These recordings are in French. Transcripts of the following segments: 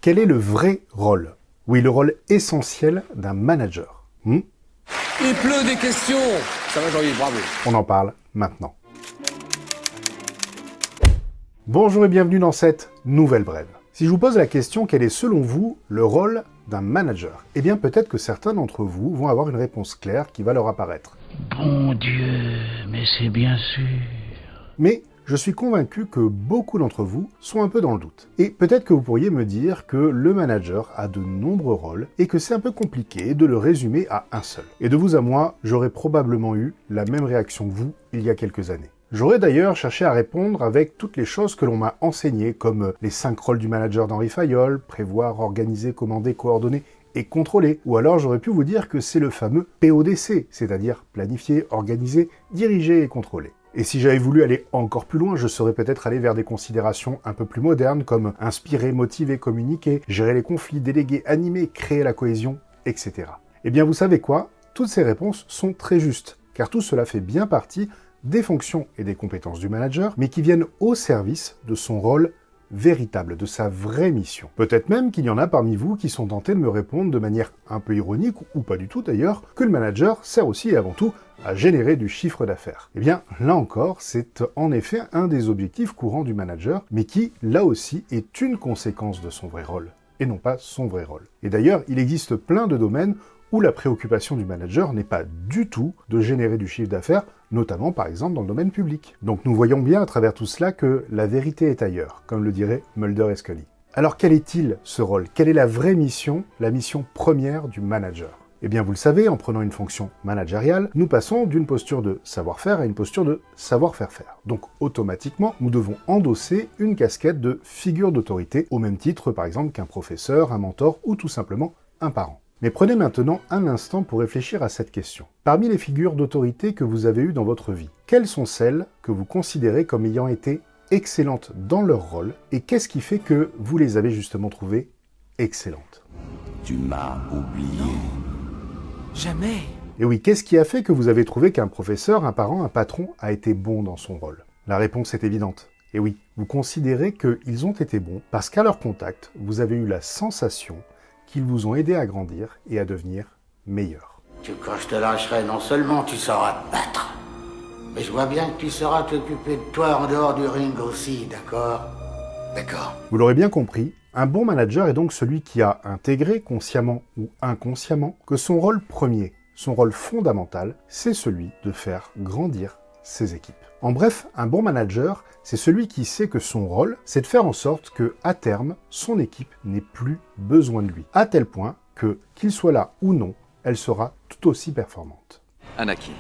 Quel est le vrai rôle? Oui, le rôle essentiel d'un manager. Il pleut des questions. Ça va Jean-Yves, bravo. On en parle maintenant. Bonjour et bienvenue dans cette nouvelle brève. Si je vous pose la question, quel est selon vous le rôle d'un manager? Eh bien peut-être que certains d'entre vous vont avoir une réponse claire qui va leur apparaître. Bon Dieu, mais c'est bien sûr. Mais je suis convaincu que beaucoup d'entre vous sont un peu dans le doute. Et peut-être que vous pourriez me dire que le manager a de nombreux rôles et que c'est un peu compliqué de le résumer à un seul. Et de vous à moi, j'aurais probablement eu la même réaction que vous il y a quelques années. J'aurais d'ailleurs cherché à répondre avec toutes les choses que l'on m'a enseignées, comme les 5 rôles du manager d'Henri Fayol, prévoir, organiser, commander, coordonner et contrôler. Ou alors j'aurais pu vous dire que c'est le fameux PODC, c'est-à-dire planifier, organiser, diriger et contrôler. Et si j'avais voulu aller encore plus loin, je serais peut-être allé vers des considérations un peu plus modernes, comme inspirer, motiver, communiquer, gérer les conflits, déléguer, animer, créer la cohésion, etc. Eh bien vous savez quoi? Toutes ces réponses sont très justes, car tout cela fait bien partie des fonctions et des compétences du manager, mais qui viennent au service de son rôle véritable, de sa vraie mission. Peut-être même qu'il y en a parmi vous qui sont tentés de me répondre de manière un peu ironique, ou pas du tout d'ailleurs, que le manager sert aussi et avant tout à générer du chiffre d'affaires. Eh bien, là encore, c'est en effet un des objectifs courants du manager, mais qui, là aussi, est une conséquence de son vrai rôle, et non pas son vrai rôle. Et d'ailleurs, il existe plein de domaines où la préoccupation du manager n'est pas du tout de générer du chiffre d'affaires, notamment par exemple dans le domaine public. Donc nous voyons bien à travers tout cela que la vérité est ailleurs, comme le diraient Mulder et Scully. Alors quel est-il ce rôle? Quelle est la vraie mission, la mission première du manager? Eh bien vous le savez, en prenant une fonction managériale, nous passons d'une posture de savoir-faire à une posture de savoir-faire faire. Donc automatiquement, nous devons endosser une casquette de figure d'autorité, au même titre par exemple qu'un professeur, un mentor ou tout simplement un parent. Mais prenez maintenant un instant pour réfléchir à cette question. Parmi les figures d'autorité que vous avez eues dans votre vie, quelles sont celles que vous considérez comme ayant été excellentes dans leur rôle et qu'est-ce qui fait que vous les avez justement trouvées excellentes? Tu m'as oublié. Jamais. Et oui, qu'est-ce qui a fait que vous avez trouvé qu'un professeur, un parent, un patron a été bon dans son rôle? La réponse est évidente. Et oui, vous considérez qu'ils ont été bons parce qu'à leur contact, vous avez eu la sensation qu'ils vous ont aidé à grandir et à devenir meilleurs. Quand je te lâcherai, non seulement tu sauras te battre, mais je vois bien que tu sauras t'occuper de toi en dehors du ring aussi, d'accord? D'accord. Vous l'aurez bien compris, un bon manager est donc celui qui a intégré, consciemment ou inconsciemment, que son rôle premier, son rôle fondamental, c'est celui de faire grandir ses équipes. En bref, un bon manager, c'est celui qui sait que son rôle, c'est de faire en sorte que, à terme, son équipe n'ait plus besoin de lui, à tel point que, qu'il soit là ou non, elle sera tout aussi performante. Anakin,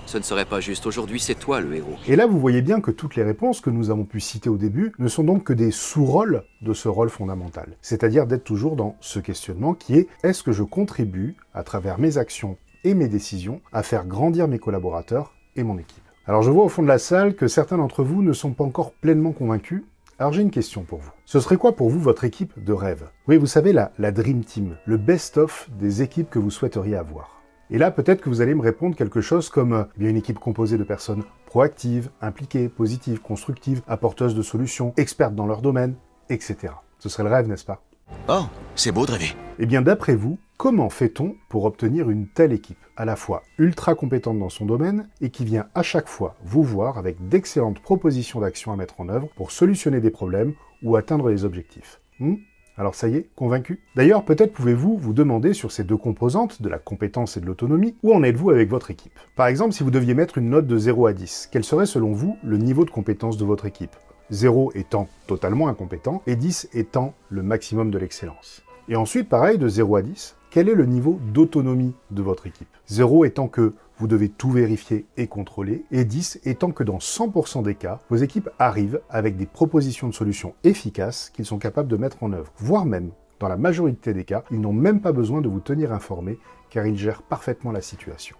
ce ne serait pas juste. Aujourd'hui, c'est toi le héros. Et là, vous voyez bien que toutes les réponses que nous avons pu citer au début ne sont donc que des sous-rôles de ce rôle fondamental. C'est-à-dire d'être toujours dans ce questionnement qui est « est-ce que je contribue, à travers mes actions et mes décisions, à faire grandir mes collaborateurs et mon équipe ?» Alors je vois au fond de la salle que certains d'entre vous ne sont pas encore pleinement convaincus. Alors j'ai une question pour vous. Ce serait quoi pour vous votre équipe de rêve? Oui, vous savez, la Dream Team, le best-of des équipes que vous souhaiteriez avoir. Et là, peut-être que vous allez me répondre quelque chose comme bien une équipe composée de personnes proactives, impliquées, positives, constructives, apporteuses de solutions, expertes dans leur domaine, etc. Ce serait le rêve, n'est-ce pas? Oh, c'est beau de rêver. Eh bien, d'après vous, comment fait-on pour obtenir une telle équipe, à la fois ultra compétente dans son domaine et qui vient à chaque fois vous voir avec d'excellentes propositions d'action à mettre en œuvre pour solutionner des problèmes ou atteindre les objectifs? Alors ça y est, convaincu? D'ailleurs, peut-être pouvez-vous vous demander sur ces deux composantes, de la compétence et de l'autonomie, où en êtes-vous avec votre équipe? Par exemple, si vous deviez mettre une note de 0 à 10, quel serait selon vous le niveau de compétence de votre équipe? 0 étant totalement incompétent et 10 étant le maximum de l'excellence. Et ensuite, pareil, de 0 à 10, quel est le niveau d'autonomie de votre équipe? 0 étant que vous devez tout vérifier et contrôler, et 10 étant que dans 100% des cas, vos équipes arrivent avec des propositions de solutions efficaces qu'ils sont capables de mettre en œuvre. Voire même, dans la majorité des cas, ils n'ont même pas besoin de vous tenir informés, car ils gèrent parfaitement la situation.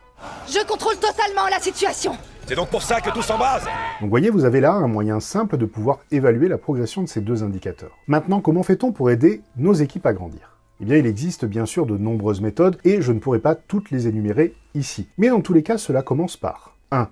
Je contrôle totalement la situation. C'est donc pour ça que tout s'embrase. Donc voyez, vous avez là un moyen simple de pouvoir évaluer la progression de ces deux indicateurs. Maintenant, comment fait-on pour aider nos équipes à grandir? Eh bien, il existe bien sûr de nombreuses méthodes, et je ne pourrai pas toutes les énumérer ici. Mais dans tous les cas, cela commence par 1.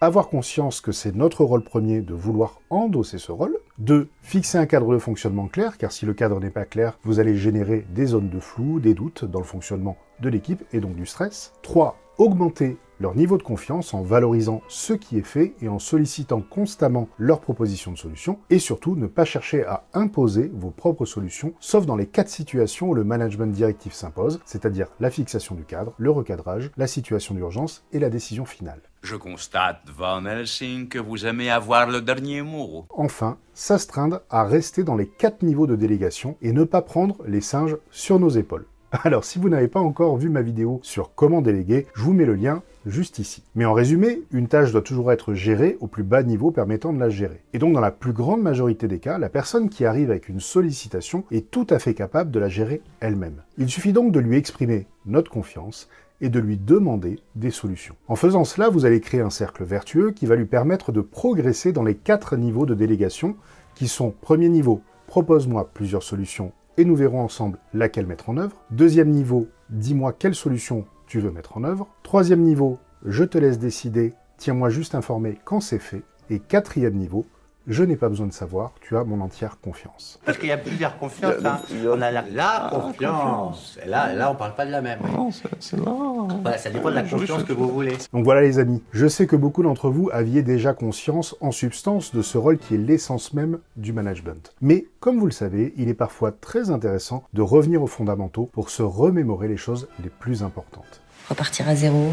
avoir conscience que c'est notre rôle premier de vouloir endosser ce rôle. 2. Fixer un cadre de fonctionnement clair, car si le cadre n'est pas clair, vous allez générer des zones de flou, des doutes dans le fonctionnement de l'équipe et donc du stress. 3. Augmenter leur niveau de confiance en valorisant ce qui est fait et en sollicitant constamment leurs propositions de solutions. Et surtout, ne pas chercher à imposer vos propres solutions, sauf dans les 4 situations où le management directif s'impose, c'est-à-dire la fixation du cadre, le recadrage, la situation d'urgence et la décision finale. Je constate, Van Helsing, que vous aimez avoir le dernier mot. Enfin, s'astreindre à rester dans les 4 niveaux de délégation et ne pas prendre les singes sur nos épaules. Alors, si vous n'avez pas encore vu ma vidéo sur comment déléguer, je vous mets le lien juste ici. Mais en résumé, une tâche doit toujours être gérée au plus bas niveau permettant de la gérer. Et donc, dans la plus grande majorité des cas, la personne qui arrive avec une sollicitation est tout à fait capable de la gérer elle-même. Il suffit donc de lui exprimer notre confiance et de lui demander des solutions. En faisant cela, vous allez créer un cercle vertueux qui va lui permettre de progresser dans les 4 niveaux de délégation qui sont: premier niveau, propose-moi plusieurs solutions et nous verrons ensemble laquelle mettre en œuvre. Deuxième niveau, dis-moi quelle solution tu veux mettre en œuvre. Troisième niveau, je te laisse décider, tiens-moi juste informé quand c'est fait. Et quatrième niveau, je n'ai pas besoin de savoir, tu as mon entière confiance. Parce qu'il y a plusieurs confiances, hein. On a la confiance. Et là, on parle pas de la même. Non, c'est marrant. Voilà, ça dépend de la confiance que vous voulez. Donc voilà les amis, je sais que beaucoup d'entre vous aviez déjà conscience en substance de ce rôle qui est l'essence même du management. Mais comme vous le savez, il est parfois très intéressant de revenir aux fondamentaux pour se remémorer les choses les plus importantes. Repartir à zéro,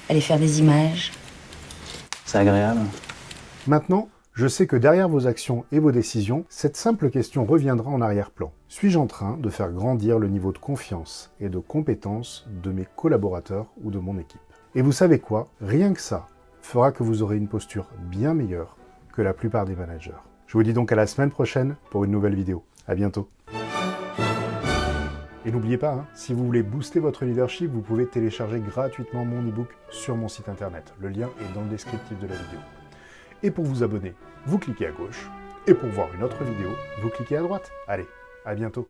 aller faire des images. C'est agréable. Maintenant, je sais que derrière vos actions et vos décisions, cette simple question reviendra en arrière-plan. Suis-je en train de faire grandir le niveau de confiance et de compétence de mes collaborateurs ou de mon équipe? Et vous savez quoi? Rien que ça fera que vous aurez une posture bien meilleure que la plupart des managers. Je vous dis donc à la semaine prochaine pour une nouvelle vidéo. À bientôt. Et n'oubliez pas, si vous voulez booster votre leadership, vous pouvez télécharger gratuitement mon e-book sur mon site internet. Le lien est dans le descriptif de la vidéo. Et pour vous abonner, vous cliquez à gauche. Et pour voir une autre vidéo, vous cliquez à droite. Allez, à bientôt.